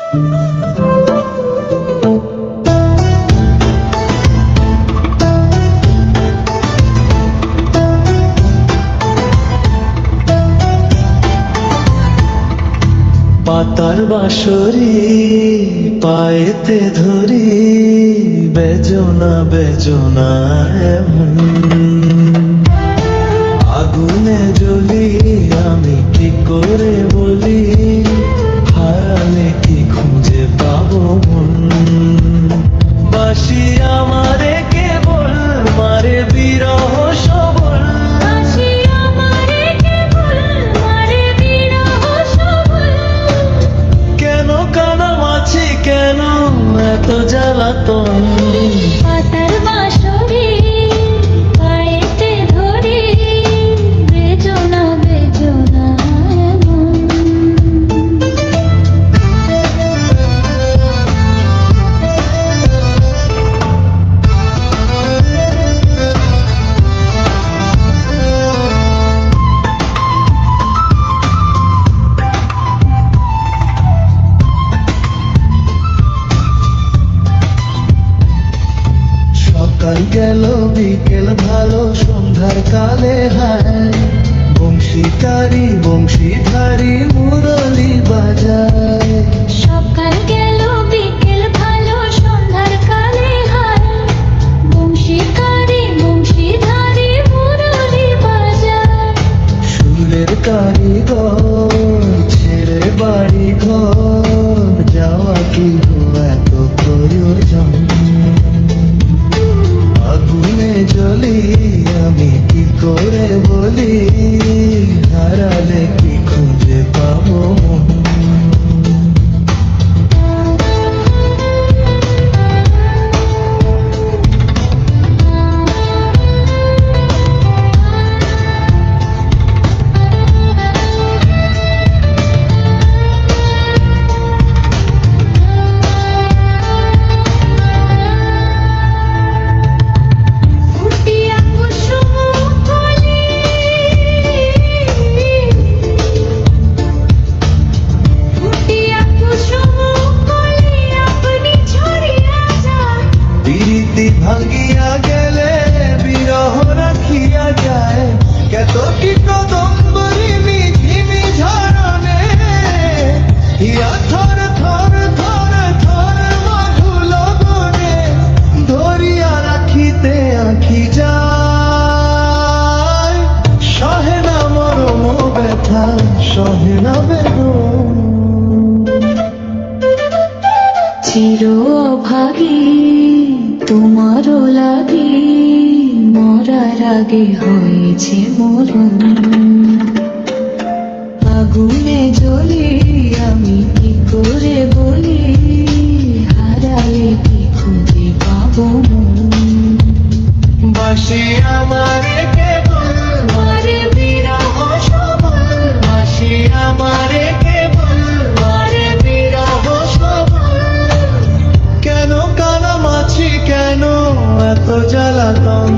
পাতার বাঁশরি পায়েতে ধরি, বেজনা বেজনা এমন আগুনে জ্বলি, আমি কি করে বলি, হারালে কি খুঁজে পাবো মন। বাঁশি আমারে কেবল মারে বিরহ সবল, কেন কানামাছি কেন এত জ্বালাতন। পাতার বাঁশরি পায়েতে ধরি, বেজনা বেজনা এমন। সকাল গেল বিকেল ভালো সন্ধ্যার কালে হায়, বংশীকারী বংশীধারী মুরলি বাজায়। সকাল গেল বিকেল ভালো সন্ধ্যার কালে হায়, বংশীকারী বংশীধারী মুরলি বাজায়। সুরের কারিগর ছেড়ে বাড়ি ঘর, যাওয়া কি গো এত প্রয়োজন। আগুনে জ্বলি আমি কি করে বলি, হারালে কি খুঁজে পাবো মন। ভাঙ্গিয়া গেলে বিরহ রাখিয়া যায়, কত কি কদম্বরি মিঝিমি ঝরণে, হিয়া থর থর থর থর মধু লগনে, ধরিয়া রাখিতে আঁখি যায়। সহে না মরম ব্যথা সহে না বেদন, চির অভাগী তোমারও লাগি, মরার আগে হয়েছে মরণ। আগুনে জ্বলি আমি কি করে বলি, হারালে কি খুঁজে পাবো মন। বাঁশি আমারে কেবল মারে বিরহ সবল, বাঁশি আমারে কেবল মারে বিরহ সবল, কেন কানামাছি কেন এত জ্বালাতন।